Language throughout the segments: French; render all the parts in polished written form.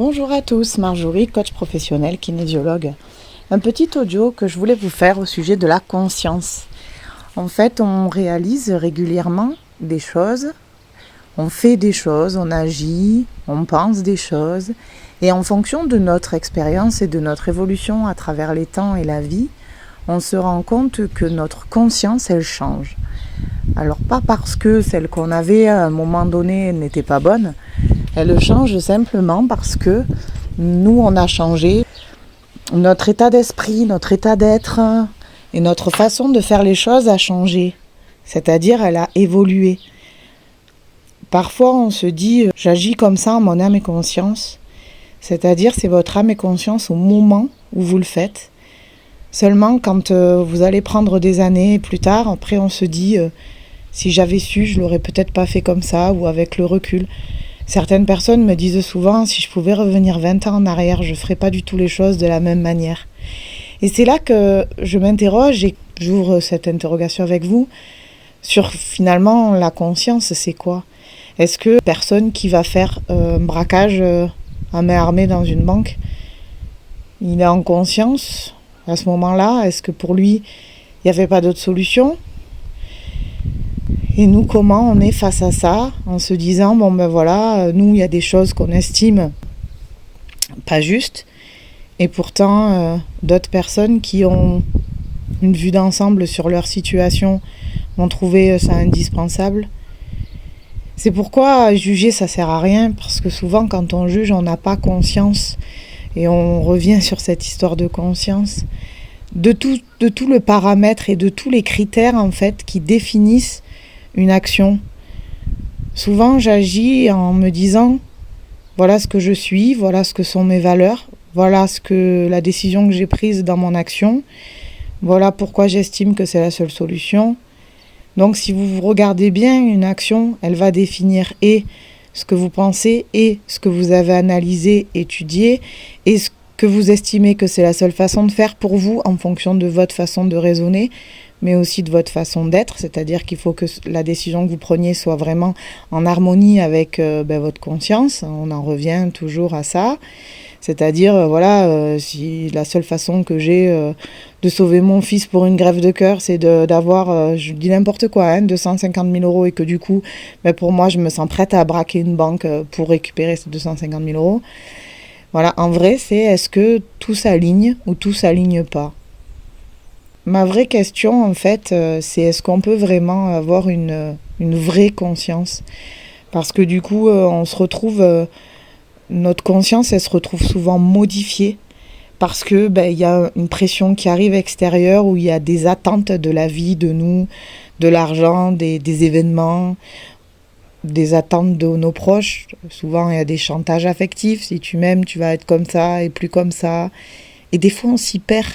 Bonjour à tous, Marjorie, coach professionnel, kinésiologue. Un petit audio que je voulais vous faire au sujet de la conscience. En fait, on réalise régulièrement des choses, on fait des choses, on agit, on pense des choses. Et en fonction de notre expérience et de notre évolution à travers les temps et la vie, on se rend compte que notre conscience, elle change. Alors pas parce que celle qu'on avait à un moment donné n'était pas bonne, elle change simplement parce que nous, on a changé. Notre état d'esprit, notre état d'être et notre façon de faire les choses a changé. C'est-à-dire, elle a évolué. Parfois, on se dit « j'agis comme ça en mon âme et conscience ». C'est-à-dire, c'est votre âme et conscience au moment où vous le faites. Seulement, quand vous allez prendre des années plus tard, après on se dit si j'avais su, je l'aurais peut-être pas fait comme ça ou avec le recul. Certaines personnes me disent souvent si je pouvais revenir 20 ans en arrière, je ferais pas du tout les choses de la même manière. Et c'est là que je m'interroge et j'ouvre cette interrogation avec vous sur finalement la conscience, c'est quoi ? Est-ce que personne qui va faire un braquage à main armée dans une banque, il est en conscience à ce moment-là? Est-ce que pour lui, il n'y avait pas d'autre solution ? Et nous, comment on est face à ça, en se disant, bon ben voilà, nous, il y a des choses qu'on estime pas justes, et pourtant, d'autres personnes qui ont une vue d'ensemble sur leur situation vont trouver ça indispensable. C'est pourquoi juger, ça sert à rien, parce que souvent, quand on juge, on n'a pas conscience, et on revient sur cette histoire de conscience, de tout le paramètre et de tous les critères, en fait, qui définissent une action. Souvent, j'agis en me disant voilà ce que je suis, voilà ce que sont mes valeurs, voilà la décision que j'ai prise dans mon action, voilà pourquoi j'estime que c'est la seule solution. Donc, si vous regardez bien une action, elle va définir et ce que vous pensez et ce que vous avez analysé, étudié et ce que vous estimez que c'est la seule façon de faire pour vous en fonction de votre façon de raisonner, mais aussi de votre façon d'être, c'est-à-dire qu'il faut que la décision que vous preniez soit vraiment en harmonie avec votre conscience. On en revient toujours à ça, c'est-à-dire si la seule façon que j'ai de sauver mon fils pour une greffe de cœur, c'est d'avoir, je dis n'importe quoi, 250 000 euros, et que du coup, pour moi, je me sens prête à braquer une banque pour récupérer ces 250 000 euros. Voilà, en vrai, c'est est-ce que tout s'aligne ou tout s'aligne pas ? Ma vraie question, en fait, c'est est-ce qu'on peut vraiment avoir une vraie conscience ? Parce que du coup, on se retrouve, notre conscience, elle se retrouve souvent modifiée parce que y a une pression qui arrive extérieure, où il y a des attentes de la vie, de nous, de l'argent, des événements, des attentes de nos proches. Souvent, il y a des chantages affectifs. Si tu m'aimes, tu vas être comme ça et plus comme ça. Et des fois, on s'y perd.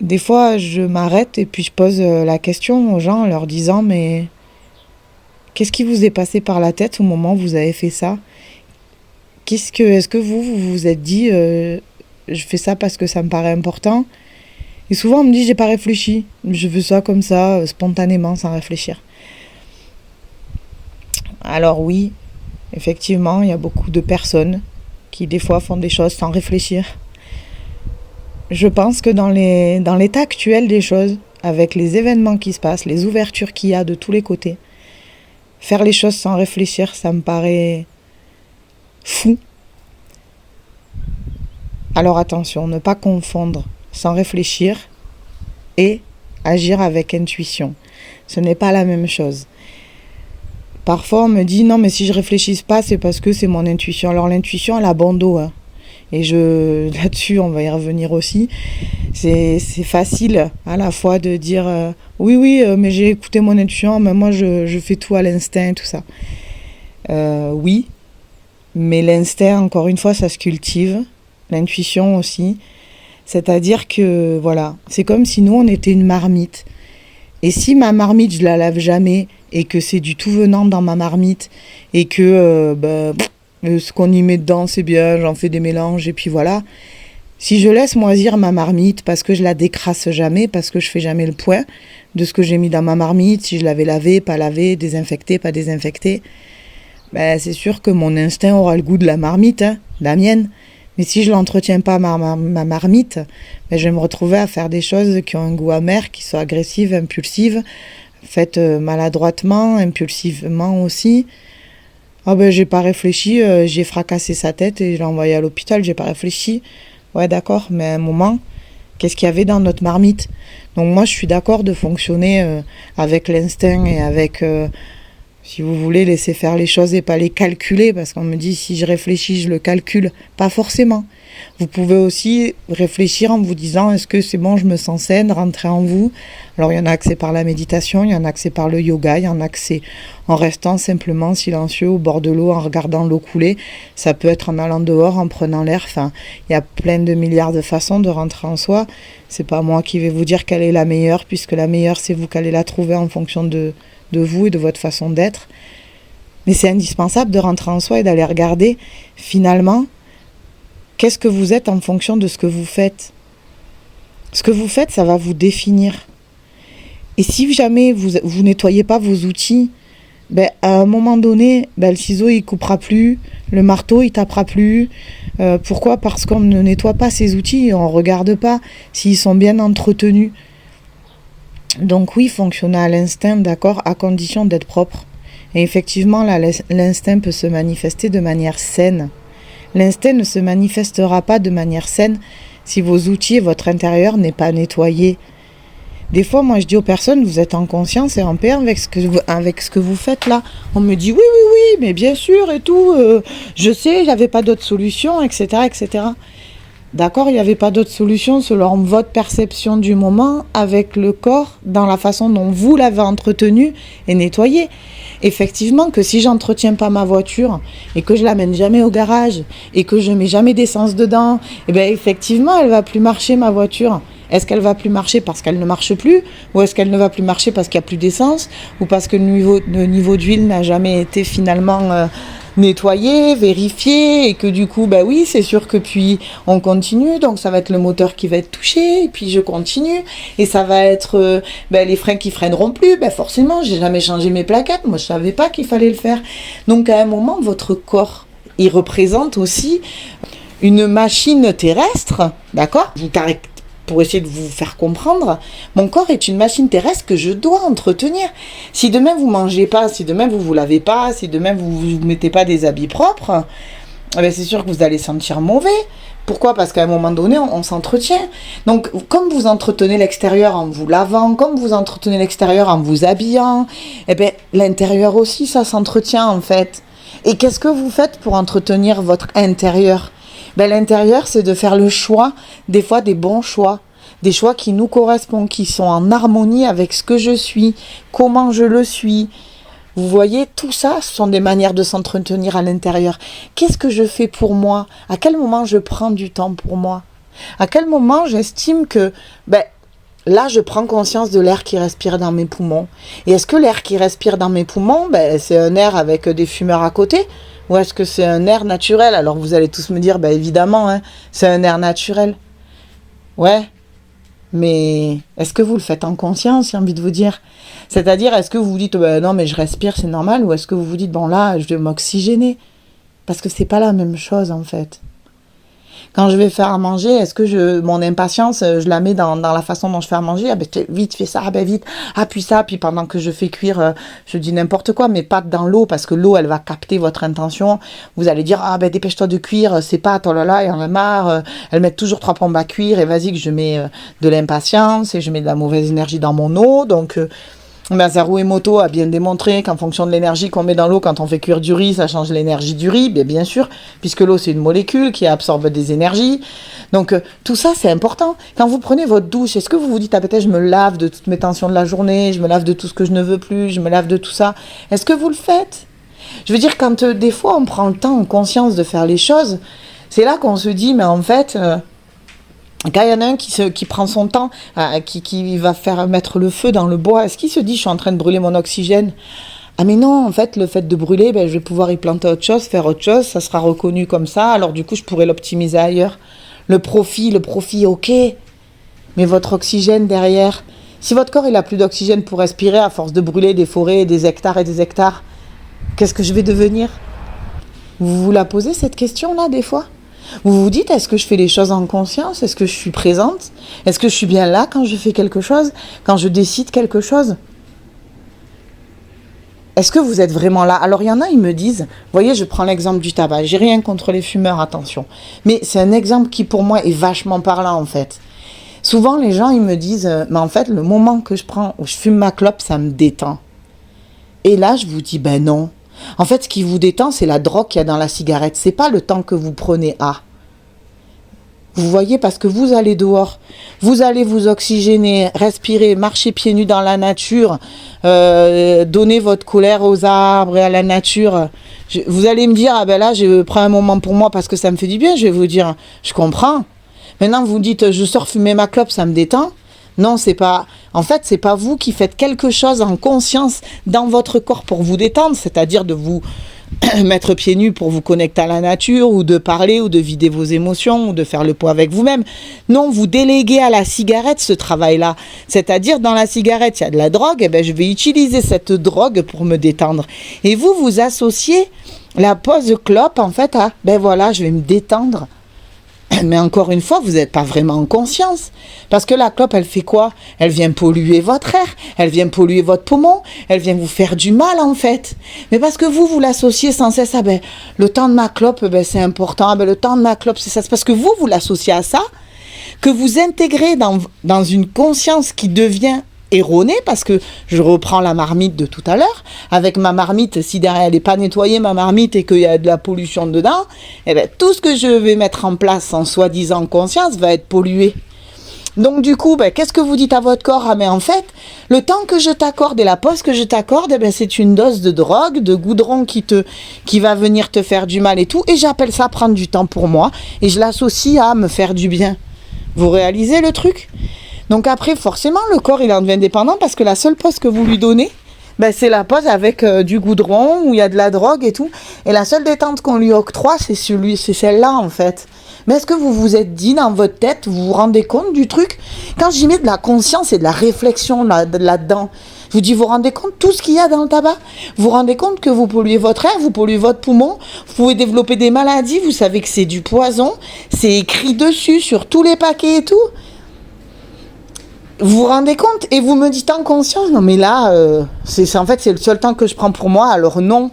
Des fois, je m'arrête et puis je pose la question aux gens en leur disant « Mais qu'est-ce qui vous est passé par la tête au moment où vous avez fait ça ? Est-ce que vous vous êtes dit je fais ça parce que ça me paraît important ?» Et souvent, on me dit « J'ai pas réfléchi. Je fais ça comme ça, spontanément, sans réfléchir. » Alors oui, effectivement, il y a beaucoup de personnes qui des fois font des choses sans réfléchir. Je pense que dans l'état actuel des choses, avec les événements qui se passent, les ouvertures qu'il y a de tous les côtés, faire les choses sans réfléchir, ça me paraît fou. Alors attention, ne pas confondre sans réfléchir et agir avec intuition. Ce n'est pas la même chose. Parfois, on me dit non, mais si je réfléchisse pas, c'est parce que c'est mon intuition. Alors l'intuition, elle a bon dos, hein. Et là-dessus, on va y revenir aussi. C'est facile à la fois de dire oui, mais j'ai écouté mon intuition, mais moi je fais tout à l'instinct, tout ça. Oui, mais l'instinct, encore une fois, ça se cultive. L'intuition aussi. C'est-à-dire que, voilà, c'est comme si nous, on était une marmite. Et si ma marmite, je la lave jamais, et que c'est du tout venant dans ma marmite, et que ce qu'on y met dedans, c'est bien, j'en fais des mélanges, et puis voilà. Si je laisse moisir ma marmite, parce que je la décrasse jamais, parce que je fais jamais le point de ce que j'ai mis dans ma marmite, si je l'avais lavé, pas lavé, désinfecté, pas désinfecté, ben, c'est sûr que mon instinct aura le goût de la marmite, hein, la mienne. Mais si je l'entretiens pas, ma marmite, ben, je vais me retrouver à faire des choses qui ont un goût amer, qui sont agressives, impulsives, faites maladroitement, impulsivement aussi. Ah ben j'ai pas réfléchi, j'ai fracassé sa tête et je l'ai envoyé à l'hôpital, j'ai pas réfléchi. Ouais d'accord, mais à un moment, qu'est-ce qu'il y avait dans notre marmite? Donc moi je suis d'accord de fonctionner avec l'instinct et avec, si vous voulez, laisser faire les choses et pas les calculer, parce qu'on me dit si je réfléchis, je le calcule. Pas forcément. Vous pouvez aussi réfléchir en vous disant est-ce que c'est bon, je me sens saine, rentrer en vous. Alors il y en a que c'est par la méditation, il y en a que c'est par le yoga, il y en a que c'est en restant simplement silencieux au bord de l'eau, en regardant l'eau couler. Ça peut être en allant dehors, en prenant l'air. Enfin, il y a plein de milliards de façons de rentrer en soi. C'est pas moi qui vais vous dire quelle est la meilleure, puisque la meilleure c'est vous qui allez la trouver en fonction de vous et de votre façon d'être. Mais c'est indispensable de rentrer en soi et d'aller regarder finalement qu'est-ce que vous êtes en fonction de ce que vous faites. Ce que vous faites, ça va vous définir. Et si jamais vous nettoyez pas vos outils, ben, à un moment donné, ben, le ciseau il coupera plus, le marteau il tapera plus. Pourquoi ? Parce qu'on ne nettoie pas ses outils et on ne regarde pas s'ils sont bien entretenus. Donc oui, fonctionner à l'instinct, d'accord, à condition d'être propre. Et effectivement, là, l'instinct peut se manifester de manière saine. L'instinct ne se manifestera pas de manière saine si vos outils et votre intérieur n'est pas nettoyé. Des fois, moi, je dis aux personnes, vous êtes en conscience et en paix avec ce que vous faites là. On me dit, oui, mais bien sûr et tout, je sais, il n'y avait pas d'autre solution, etc., etc. D'accord, il n'y avait pas d'autre solution selon votre perception du moment avec le corps dans la façon dont vous l'avez entretenu et nettoyé. Effectivement que si j'entretiens pas ma voiture et que je l'amène jamais au garage et que je mets jamais d'essence dedans, eh bien effectivement elle va plus marcher ma voiture. Est-ce qu'elle va plus marcher parce qu'elle ne marche plus, ou est-ce qu'elle ne va plus marcher parce qu'il n'y a plus d'essence, ou parce que le niveau d'huile n'a jamais été finalement nettoyé, vérifié, et que du coup, bah oui, c'est sûr que puis on continue, donc ça va être le moteur qui va être touché, et puis je continue, et ça va être les freins qui freineront plus, forcément, j'ai jamais changé mes plaquettes, moi je savais pas qu'il fallait le faire. Donc à un moment, votre corps, il représente aussi une machine terrestre, d'accord ? Pour essayer de vous faire comprendre, mon corps est une machine terrestre que je dois entretenir. Si demain vous mangez pas, si demain vous lavez pas, si demain vous mettez pas des habits propres, c'est sûr que vous allez sentir mauvais. Pourquoi ? Parce qu'à un moment donné, on s'entretient. Donc, comme vous entretenez l'extérieur en vous lavant, comme vous entretenez l'extérieur en vous habillant, l'intérieur aussi, ça s'entretient en fait. Et qu'est-ce que vous faites pour entretenir votre intérieur ? L'intérieur, c'est de faire le choix, des fois des bons choix, des choix qui nous correspondent, qui sont en harmonie avec ce que je suis, comment je le suis. Vous voyez, tout ça, ce sont des manières de s'entretenir à l'intérieur. Qu'est-ce que je fais pour moi ? À quel moment je prends du temps pour moi ? À quel moment j'estime que, là, je prends conscience de l'air qui respire dans mes poumons. Et est-ce que l'air qui respire dans mes poumons, c'est un air avec des fumeurs à côté ? Ou est-ce que c'est un air naturel ? Alors vous allez tous me dire, évidemment, hein, c'est un air naturel. Ouais, mais est-ce que vous le faites en conscience, j'ai envie de vous dire ? C'est-à-dire, est-ce que vous vous dites, non mais je respire, c'est normal ? Ou est-ce que vous vous dites, bon là, je vais m'oxygéner ? Parce que c'est pas la même chose en fait. Quand je vais faire à manger, est-ce que mon impatience, je la mets dans la façon dont je fais à manger ? Vite, fais ça, vite. Puis ça, puis pendant que je fais cuire, je dis n'importe quoi, mais pas dans l'eau, parce que l'eau, elle va capter votre intention. Vous allez dire, dépêche-toi de cuire, c'est pas, oh là là, il y en a marre, elles mettent toujours 3 pompes à cuire, et vas-y que je mets de l'impatience, et je mets de la mauvaise énergie dans mon eau, donc... Masaru Emoto a bien démontré qu'en fonction de l'énergie qu'on met dans l'eau quand on fait cuire du riz, ça change l'énergie du riz, bien sûr, puisque l'eau c'est une molécule qui absorbe des énergies. Donc tout ça c'est important. Quand vous prenez votre douche, est-ce que vous vous dites peut-être je me lave de toutes mes tensions de la journée, je me lave de tout ce que je ne veux plus, je me lave de tout ça. Est-ce que vous le faites ? Je veux dire quand des fois on prend le temps, en conscience de faire les choses, c'est là qu'on se dit mais en fait... Quand il y en a un qui prend son temps, qui va faire mettre le feu dans le bois, est-ce qu'il se dit je suis en train de brûler mon oxygène ? Ah mais non, en fait le fait de brûler, je vais pouvoir y planter autre chose, faire autre chose, ça sera reconnu comme ça, alors du coup je pourrai l'optimiser ailleurs. Le profit, ok, mais votre oxygène derrière, si votre corps il a plus d'oxygène pour respirer à force de brûler des forêts, des hectares et des hectares, Qu'est-ce que je vais devenir? Vous vous la posez cette question-là des fois? Vous vous dites, est-ce que je fais les choses en conscience? Est-ce que je suis présente? Est-ce que je suis bien là quand je fais quelque chose? Quand je décide quelque chose? Est-ce que vous êtes vraiment là? Alors il y en a, ils me disent, vous voyez, je prends l'exemple du tabac, j'ai rien contre les fumeurs, attention. Mais c'est un exemple qui pour moi est vachement parlant en fait. Souvent les gens, ils me disent, mais en fait, le moment que je fume ma clope, ça me détend. Et là, je vous dis, ben non. En fait, ce qui vous détend, c'est la drogue qu'il y a dans la cigarette. C'est pas le temps que vous prenez à. Vous voyez, parce que vous allez dehors, vous allez vous oxygéner, respirer, marcher pieds nus dans la nature, donner votre colère aux arbres et à la nature. Vous allez me dire, ah ben là, je prends un moment pour moi parce que ça me fait du bien. Je vais vous dire, je comprends. Maintenant, vous dites, je sors fumer ma clope, ça me détend. Non, c'est pas. En fait, c'est pas vous qui faites quelque chose en conscience dans votre corps pour vous détendre, c'est-à-dire de vous mettre pieds nus pour vous connecter à la nature, ou de parler, ou de vider vos émotions, ou de faire le point avec vous-même. Non, vous déléguez à la cigarette ce travail-là. C'est-à-dire, dans la cigarette, il y a de la drogue, et ben je vais utiliser cette drogue pour me détendre. Et vous, vous associez la pause clope, en fait, à, ben voilà, je vais me détendre. Mais encore une fois, vous n'êtes pas vraiment en conscience. Parce que la clope, elle fait quoi? Elle vient polluer votre air, elle vient polluer votre poumon, elle vient vous faire du mal en fait. Mais parce que vous l'associez sans cesse, ah ben, le temps de ma clope, ben, c'est important, ah ben, le temps de ma clope, c'est ça. C'est parce que vous l'associez à ça, que vous intégrez dans une conscience qui devient erronée, parce que je reprends la marmite de tout à l'heure. Avec ma marmite, si derrière elle n'est pas nettoyée, ma marmite, et qu'il y a de la pollution dedans, eh bien, tout ce que je vais mettre en place en soi-disant conscience va être pollué. Donc du coup, ben, qu'est-ce que vous dites à votre corps? Ah mais en fait, le temps que je t'accorde et la pause que je t'accorde, eh ben, c'est une dose de drogue, de goudron qui va venir te faire du mal et tout. Et j'appelle ça prendre du temps pour moi. Et je l'associe à me faire du bien. Vous réalisez le truc? Donc après, forcément, le corps, il en devient dépendant parce que la seule pause que vous lui donnez, ben, c'est la pause avec du goudron, où il y a de la drogue et tout. Et la seule détente qu'on lui octroie, c'est celle-là, en fait. Mais est-ce que vous vous êtes dit dans votre tête, vous vous rendez compte du truc? Quand j'y mets de la conscience et de la réflexion là-dedans, je vous dis, vous vous rendez compte tout ce qu'il y a dans le tabac? Vous vous rendez compte que vous polluez votre air, vous polluez votre poumon, vous pouvez développer des maladies, vous savez que c'est du poison, c'est écrit dessus sur tous les paquets et tout. Vous vous rendez compte? Et vous me dites en conscience, non mais là, en fait c'est le seul temps que je prends pour moi, alors non.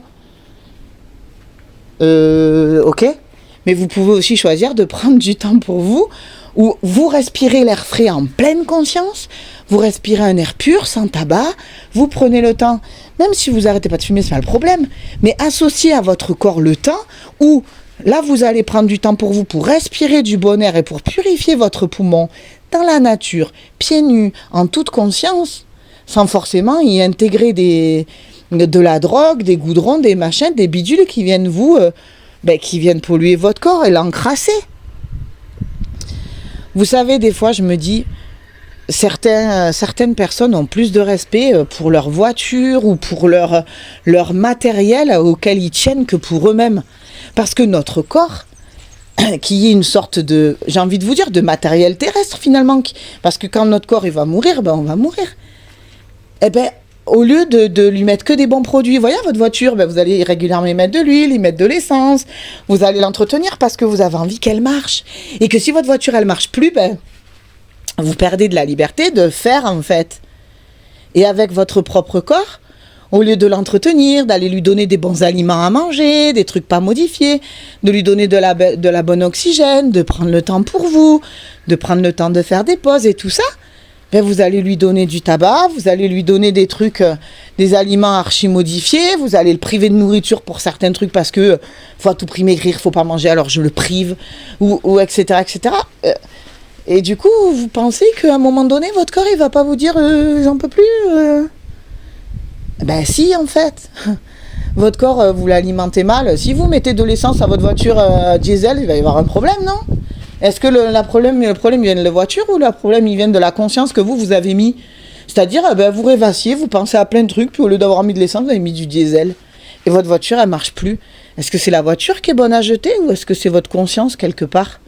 Ok. Mais vous pouvez aussi choisir de prendre du temps pour vous, où vous respirez l'air frais en pleine conscience, vous respirez un air pur, sans tabac, vous prenez le temps, même si vous n'arrêtez pas de fumer, c'est pas le problème, mais associez à votre corps le temps où là vous allez prendre du temps pour vous, pour respirer du bon air et pour purifier votre poumon dans la nature, pieds nus, en toute conscience, sans forcément y intégrer de la drogue, des goudrons, des machins, des bidules qui viennent qui viennent polluer votre corps et l'encrasser. Vous savez, des fois, je me dis, certaines personnes ont plus de respect pour leur voiture ou pour leur matériel auquel ils tiennent que pour eux-mêmes. Parce que notre corps, qui est une sorte de, j'ai envie de vous dire, de matériel terrestre finalement, parce que quand notre corps il va mourir, ben on va mourir. Eh ben, au lieu de lui mettre que des bons produits, voyez, votre voiture, ben vous allez régulièrement y mettre de l'huile, y mettre de l'essence, vous allez l'entretenir parce que vous avez envie qu'elle marche. Et que si votre voiture, elle marche plus, ben, vous perdez de la liberté de faire, en fait. Et avec votre propre corps, au lieu de l'entretenir, d'aller lui donner des bons aliments à manger, des trucs pas modifiés, de lui donner de la bonne oxygène, de prendre le temps pour vous, de prendre le temps de faire des pauses et tout ça, ben vous allez lui donner du tabac, vous allez lui donner des trucs, des aliments archi-modifiés, vous allez le priver de nourriture pour certains trucs parce que faut à tout prix maigrir, faut pas manger, alors je le prive, ou etc., etc. Et du coup, vous pensez qu'à un moment donné, votre corps, il va pas vous dire j'en peux plus Ben si, en fait. Votre corps, vous l'alimentez mal. Si vous mettez de l'essence à votre voiture diesel, il va y avoir un problème, non? Est-ce que le problème vient de la voiture ou le problème il vient de la conscience que vous avez mis? C'est-à-dire, vous rêvassiez, vous pensez à plein de trucs, puis au lieu d'avoir mis de l'essence, vous avez mis du diesel. Et votre voiture, elle marche plus. Est-ce que c'est la voiture qui est bonne à jeter ou est-ce que c'est votre conscience quelque part?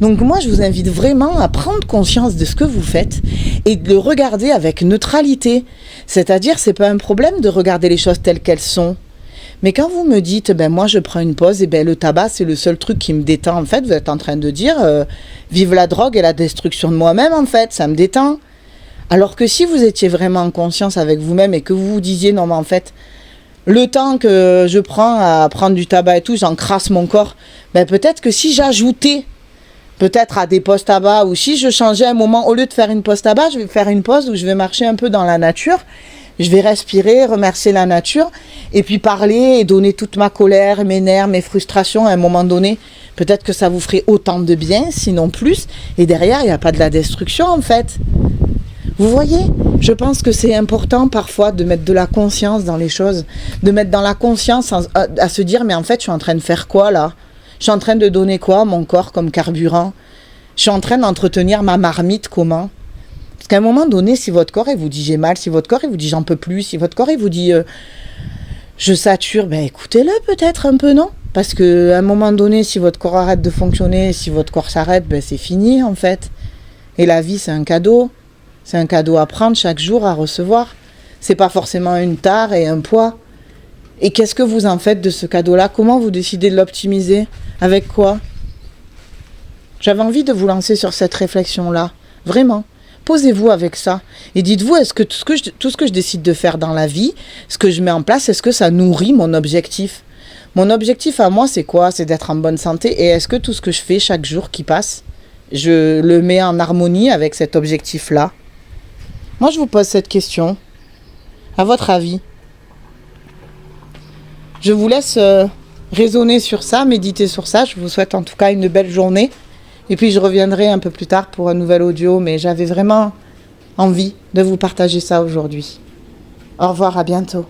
Donc moi, je vous invite vraiment à prendre conscience de ce que vous faites et de le regarder avec neutralité. C'est-à-dire, c'est pas un problème de regarder les choses telles qu'elles sont. Mais quand vous me dites, ben moi je prends une pause, et ben le tabac c'est le seul truc qui me détend, en fait, vous êtes en train de dire, vive la drogue et la destruction de moi-même, en fait, ça me détend. Alors que si vous étiez vraiment en conscience avec vous-même et que vous vous disiez, non mais en fait, le temps que je prends à prendre du tabac et tout, j'encrasse mon corps, ben peut-être que si j'ajoutais peut-être à des pauses tabac, ou si je changeais un moment, au lieu de faire une pause tabac, je vais faire une pause où je vais marcher un peu dans la nature, je vais respirer, remercier la nature, et puis parler et donner toute ma colère, mes nerfs, mes frustrations à un moment donné. Peut-être que ça vous ferait autant de bien, sinon plus, et derrière, il n'y a pas de la destruction en fait. Vous voyez, je pense que c'est important parfois de mettre de la conscience dans les choses, de mettre dans la conscience à se dire, mais en fait, je suis en train de faire quoi là ? Je suis en train de donner quoi à mon corps comme carburant ? Je suis en train d'entretenir ma marmite comment ? Parce qu'à un moment donné, si votre corps il vous dit j'ai mal, si votre corps il vous dit j'en peux plus, si votre corps il vous dit je sature, ben écoutez-le peut-être un peu, non ? Parce qu'à un moment donné, si votre corps arrête de fonctionner, si votre corps s'arrête, ben c'est fini en fait. Et la vie c'est un cadeau. C'est un cadeau à prendre chaque jour, à recevoir. C'est pas forcément une tare et un poids. Et qu'est-ce que vous en faites de ce cadeau-là ? Comment vous décidez de l'optimiser ? Avec quoi ? J'avais envie de vous lancer sur cette réflexion-là. Vraiment. Posez-vous avec ça. Et dites-vous, est-ce que tout ce que je décide de faire dans la vie, ce que je mets en place, est-ce que ça nourrit mon objectif ? Mon objectif à moi, c'est quoi ? C'est d'être en bonne santé. Et est-ce que tout ce que je fais chaque jour qui passe, je le mets en harmonie avec cet objectif-là ? Moi, je vous pose cette question. À votre avis ? Je vous laisse raisonner sur ça, méditer sur ça. Je vous souhaite en tout cas une belle journée. Et puis, je reviendrai un peu plus tard pour un nouvel audio. Mais j'avais vraiment envie de vous partager ça aujourd'hui. Au revoir, à bientôt.